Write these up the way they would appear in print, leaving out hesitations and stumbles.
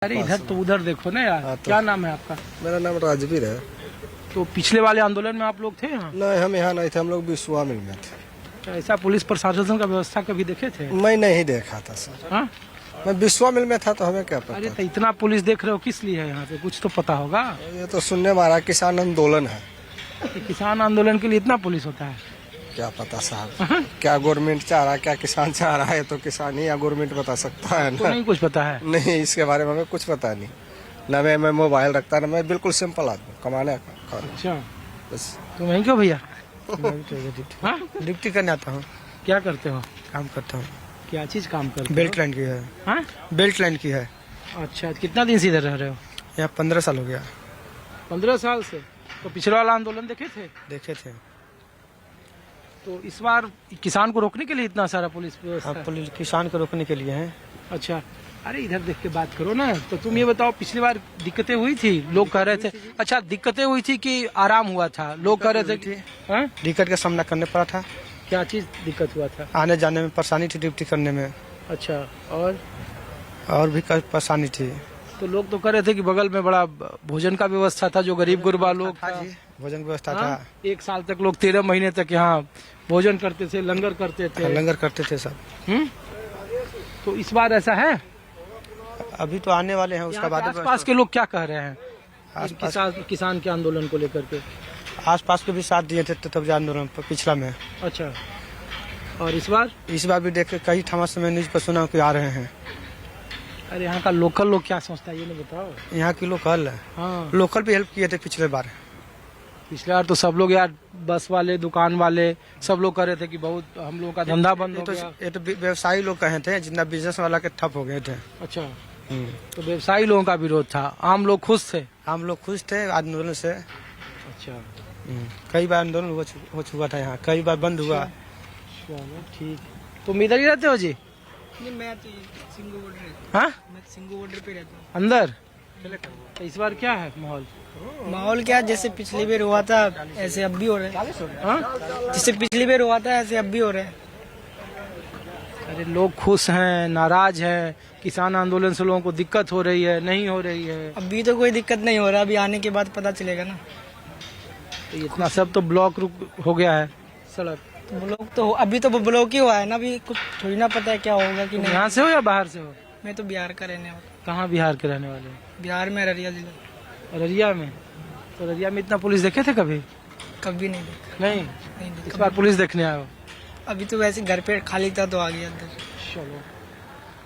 अरे इधर तो उधर देखो ना यार। तो क्या नाम है आपका? मेरा नाम राजवीर है। तो पिछले वाले आंदोलन में आप लोग थे यहाँ? नहीं, हम यहाँ नहीं थे, हम लोग विश्वामिल में थे। क्या ऐसा पुलिस प्रशासन का व्यवस्था कभी देखे थे? मैं नहीं देखा था सर, हाँ? मैं विश्वामिल में था तो हमें क्या पता। अरे तो इतना पुलिस देख रहे हो किस लिए है यहाँ पे? कुछ तो पता होगा। ये तो सुनने में आ रहा किसान आंदोलन है। कि किसान आंदोलन के लिए इतना पुलिस होता है? क्या पता साहब, क्या गवर्नमेंट चाह रहा है, क्या किसान चाह रहा है, तो किसान ही या गवर्नमेंट बता सकता है तो ना। नहीं कुछ पता है? नहीं, इसके बारे में हमें कुछ पता नहीं। न मैं मोबाइल रखता, न मैं बिल्कुल सिंपल आदमी, कमाने का। अच्छा, बस। तुम वहीं क्यों भैया? हाँ? ड्यूटी करने आता हूँ, क्या करते हो? काम करता हूँ। क्या चीज काम करते हो? बेल्ट लाइन की है। हाँ? बेल्ट लाइन की है। अच्छा, कितना दिन से इधर रह रहे हो? यहाँ 15 साल हो गया। 15 साल से? तो पिछले वाला आंदोलन देखे थे? देखे थे। तो इस बार किसान को रोकने के लिए इतना सारा पुलिस व्यवस्था है? पुलिस किसान को रोकने के लिए है। अच्छा, अरे इधर देख के बात करो ना। तो तुम ये बताओ, पिछली बार दिक्कतें हुई थी? लोग कह रहे थे। अच्छा, दिक्कतें हुई थी कि आराम हुआ था? लोग कह रहे थे। हाँ? दिक्कत का सामना करने पड़ा था। क्या चीज दिक्कत हुआ था? आने जाने में परेशानी थी, ड्यूटी करने में। अच्छा, और भी परेशानी थी। तो लोग तो कह रहे थे कि बगल में बड़ा भोजन का व्यवस्था था, जो गरीब गुरबा लोग था। भोजन व्यवस्था हाँ? था। 1 साल तक लोग 13 महीने तक यहाँ भोजन करते थे, लंगर करते थे। लंगर करते थे सब। तो इस बार ऐसा है? अभी तो आने वाले हैं, उसका बाद आसपास के लोग क्या कह रहे हैं किसान के आंदोलन को लेकर के? आसपास के भी साथ दिए थे तब आंदोलन पिछला में। अच्छा, और इस बार भी देख कई थमास में न्यूज पर सुना कि आ रहे हैं। अरे यहाँ का लोकल लोग क्या सोचता है ये नहीं बताओ। यहाँ की लोकल हाँ, लोकल भी हेल्प किए थे पिछले बार। पिछले बार तो सब लोग यार, बस वाले, दुकान वाले, सब लोग कह रहे थे कि बहुत हम लोगों का धंधा बंद हो गया। ये तो व्यवसायी लोग कहे थे, जितना बिजनेस वाला के ठप हो गए थे। अच्छा, तो व्यवसायी लोगों का विरोध था, आम लोग खुश थे? हम लोग खुश थे आंदोलन से। अच्छा, कई बार आंदोलन हो चुका था यहाँ, कई बार बंद हुआ। चलो ठीक। तुम इधर ही रहते हो जी? नहीं, मैं तो सिंगू बॉर्डर। हाँ, मैं सिंगू बॉर्डर पे रहता हूँ। अंदर? तो इस बार क्या है माहौल? माहौल क्या, जैसे पिछली बार हुआ था ऐसे अब भी हो रहा है। हाँ? जैसे पिछली बार हुआ था ऐसे अब भी हो रहा है। अरे लोग खुश हैं, नाराज हैं? किसान आंदोलन से लोगों को दिक्कत हो रही है, नहीं हो रही है? अभी तो कोई दिक्कत नहीं हो रहा, अभी आने के बाद पता चलेगा ना। तो इतना सब तो ब्लॉक हो गया है सड़क। तो ब्लॉक तो अभी तो ब्लॉक ही हुआ है ना, अभी कुछ थोड़ी ना पता है क्या होगा कि नहीं। यहाँ से हो या बाहर से हो? मैं तो बिहार का रहने वाला। कहाँ बिहार के रहने वाले? बिहार में अररिया जिला। अररिया में? तो अररिया में इतना पुलिस देखे थे कभी? कभी नहीं देखा। नहीं? नहीं इस देखा। बार पुलिस देखने आए हो? अभी तो वैसे घर पे खाली था तो आ गया अंदर। चलो,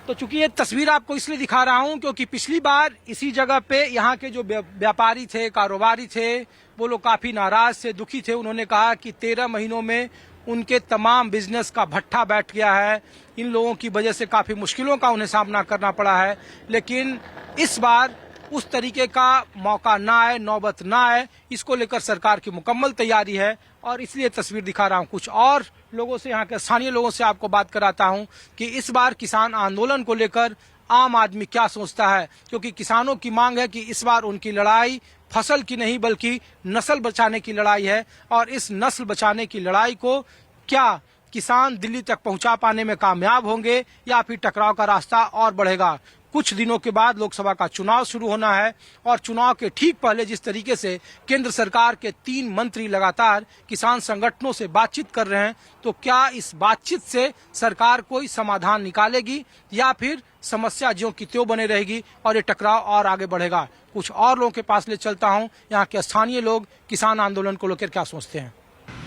तो चूंकि ये तस्वीर आपको इसलिए दिखा रहा हूं क्योंकि पिछली बार इसी जगह पे यहाँ के जो व्यापारी थे, कारोबारी थे, वो लोग काफी नाराज थे, दुखी थे। उन्होंने कहा कि 13 महीनों में उनके तमाम बिजनेस का भट्ठा बैठ गया है, इन लोगों की वजह से काफी मुश्किलों का उन्हें सामना करना पड़ा है। लेकिन इस बार उस तरीके का मौका ना आए, नौबत ना आए, इसको लेकर सरकार की मुकम्मल तैयारी है और इसलिए तस्वीर दिखा रहा हूं। कुछ और लोगों से, यहाँ के स्थानीय लोगों से आपको बात कराता हूं कि इस बार किसान आंदोलन को लेकर आम आदमी क्या सोचता है, क्योंकि किसानों की मांग है कि इस बार उनकी लड़ाई फसल की नहीं बल्कि नस्ल बचाने की लड़ाई है और इस नस्ल बचाने की लड़ाई को क्या किसान दिल्ली तक पहुंचा पाने में कामयाब होंगे या फिर टकराव का रास्ता और बढ़ेगा। कुछ दिनों के बाद लोकसभा का चुनाव शुरू होना है और चुनाव के ठीक पहले जिस तरीके से केंद्र सरकार के 3 मंत्री लगातार किसान संगठनों से बातचीत कर रहे हैं, तो क्या इस बातचीत से सरकार कोई समाधान निकालेगी या फिर समस्या ज्यों की त्यों बने रहेगी और ये टकराव और आगे बढ़ेगा। कुछ और लोगों के पास ले चलता हूं, यहाँ के स्थानीय लोग किसान आंदोलन को लेकर क्या सोचते हैं।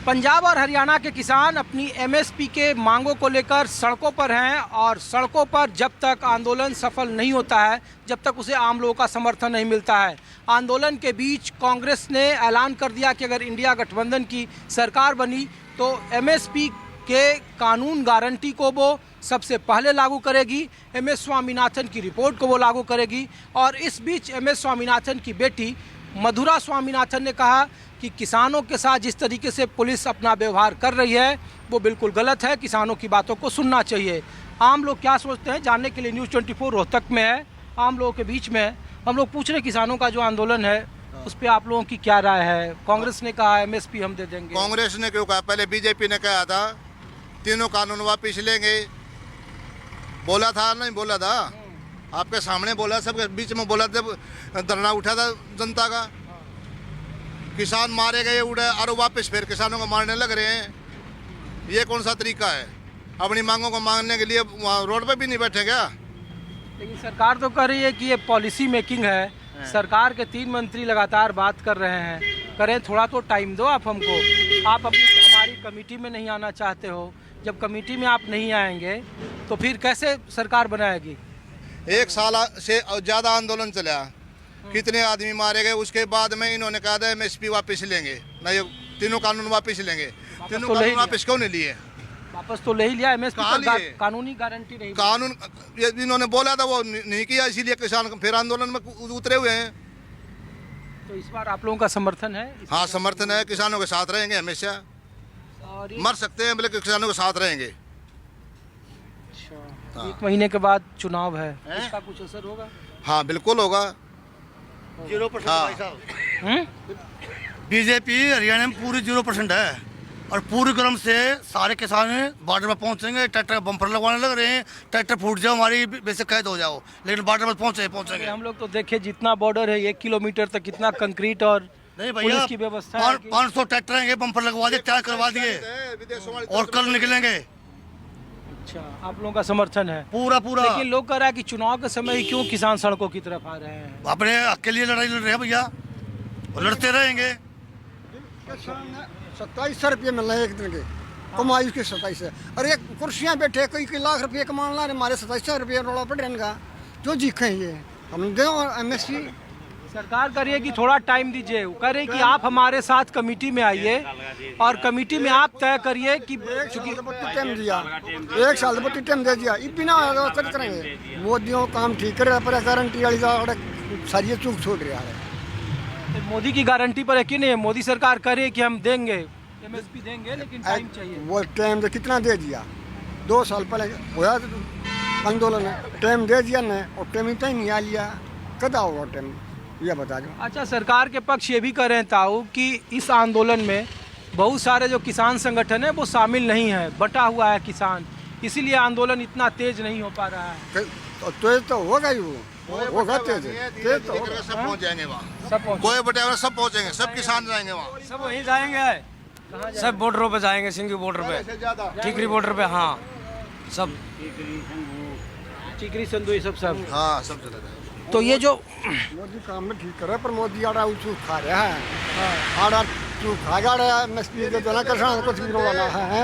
पंजाब और हरियाणा के किसान अपनी एमएसपी के मांगों को लेकर सड़कों पर हैं और सड़कों पर जब तक आंदोलन सफल नहीं होता है, जब तक उसे आम लोगों का समर्थन नहीं मिलता है। आंदोलन के बीच कांग्रेस ने ऐलान कर दिया कि अगर इंडिया गठबंधन की सरकार बनी तो एमएसपी के कानून गारंटी को वो सबसे पहले लागू करेगी, एमएस स्वामीनाथन की रिपोर्ट को वो लागू करेगी। और इस बीच एमएस स्वामीनाथन की बेटी मधुरा स्वामीनाथन ने कहा कि किसानों के साथ जिस तरीके से पुलिस अपना व्यवहार कर रही है वो बिल्कुल गलत है, किसानों की बातों को सुनना चाहिए। आम लोग क्या सोचते हैं जानने के लिए न्यूज़ 24 रोहतक में है, आम लोगों के बीच में हम लोग पूछ रहे किसानों का जो आंदोलन है उस पर आप लोगों की क्या राय है। कांग्रेस ने कहा एमएसपी हम दे देंगे। कांग्रेस ने क्यों कहा? पहले बीजेपी ने कहा था तीनों कानून वापिस लेंगे, बोला था नहीं बोला था? आपके सामने बोला, सबके बीच में बोला, जब धरना उठा था जनता का, किसान मारे गए उड़े और वापस फिर किसानों को मारने लग रहे हैं। ये कौन सा तरीका है? अपनी मांगों को मांगने के लिए वहाँ रोड पे भी नहीं बैठे क्या? लेकिन सरकार तो कह रही है कि ये पॉलिसी मेकिंग है, सरकार के 3 मंत्री लगातार बात कर रहे हैं, करें थोड़ा तो टाइम दो आप हमको। आप अपनी हमारी कमेटी में नहीं आना चाहते हो, जब कमेटी में आप नहीं आएंगे तो फिर कैसे सरकार बनाएगी? 1 साल से ज़्यादा आंदोलन चला, कितने आदमी मारे गए। उसके बाद में इन्होंने कहा था MSP वापस लेंगे, ना ये तीनों कानून वापस लेंगे। तीनों कानून वापस क्यों नहीं लिए? वापस तो ले ही लिया, MSP कहाँ पर लिए? कानूनी गारंटी नहीं। कानून ये इन्होंने बोला था वो नहीं किया, इसीलिए किसान फिर आंदोलन में उतरे हुए हैं। तो इस बार आप लोगों का समर्थन है? हाँ, समर्थन है, किसानों के साथ रहेंगे हमेशा। और मर सकते हैं लेकिन किसानों के साथ रहेंगे। अच्छा, 1 महीने के बाद चुनाव है, इसका कुछ असर होगा? हाँ, बिल्कुल होगा। 0% हाँ। भाई साहब, हम्म? बीजेपी हरियाणा में पूरी 0% है और पूरे क्रम से सारे किसान बॉर्डर पर पहुंचेंगे। ट्रैक्टर बम्पर लगवाने लग रहे हैं, ट्रैक्टर फूट जाओ हमारी बेसिक कैद हो जाओ, लेकिन बॉर्डर पर पहुंचेंगे। हम लोग तो देखे जितना बॉर्डर है 1 किलोमीटर तक कितना कंक्रीट और नहीं पुलिस भैया, की व्यवस्था है कि- 500 ट्रैक्टर आएंगे, बम्पर लगवा दिए, तैयार करवा दिए और कल निकलेंगे। अच्छा, आप लोगों का समर्थन है? पूरा पूरा लेकिन लोग कह रहा है कि चुनाव के समय ही क्यों किसान सड़कों की तरफ आ रहे हैं? अपने हक के लिए लड़ाई लड़ रहे हैं भैया, और लड़ते रहेंगे। 2700 रुपये मिल रहे हैं एक दिन के, कमाई उसके 27 है। और एक कुर्सियाँ बैठे कई लाख रुपये कमान ला रहे, हमारे 2700 रुपये रोड़ा पड़ रहे इनका, जो जीखे ये हम दे। और MSP सरकार कह रही है कि थोड़ा टाइम दीजिए, वो कह रही है कि आप हमारे साथ कमेटी में आइए और कमेटी में आप तय करिए कि 1 साल टाइम दिया, 1 साल टाइम दे दिया, ये बिना कर करेंगे। मोदियों काम ठीक कर रहा पर गारंटी वाली सारी चूक छोड़ रहा है। मोदी की गारंटी पर यकीन नहीं है? मोदी सरकार कह रही है कि हम देंगे, MSP देंगे, लेकिन टाइम चाहिए। वो टाइम तो कितना दे दिया, 2 साल पहले हुआ आंदोलन, टाइम दे दिया न, और टाइम ही नहीं आ लिया, कदा होगा टाइम ये बता दो। अच्छा, सरकार के पक्ष ये भी कह रहे हैं ताऊ कि इस आंदोलन में बहुत सारे जो किसान संगठन है वो शामिल नहीं है, बटा हुआ है किसान, इसीलिए आंदोलन इतना तेज नहीं हो पा रहा है। तो होगा ही, वो होगा तेज तो होगा। सब पहुँच जाएंगे वहाँ, सब पहुंचे। कोई बटे सब पहुँचेंगे, सब किसान जाएंगे वहाँ। सब वहीं जाएंगे, सब बॉर्डरों पे जाएंगे, सिंधी बॉर्डर पे, टिकरी बॉर्डर पे। हाँ, सब चिकरी संधू ये सब हाँ, सब चले जाएंगे। तो ये जो मोदी काम में ठीक करे, पर मोदी आड़ा चूक खा रहा है, आड़ा चूक खा गया MSP के तो ना किसान कुछ भी रोना है।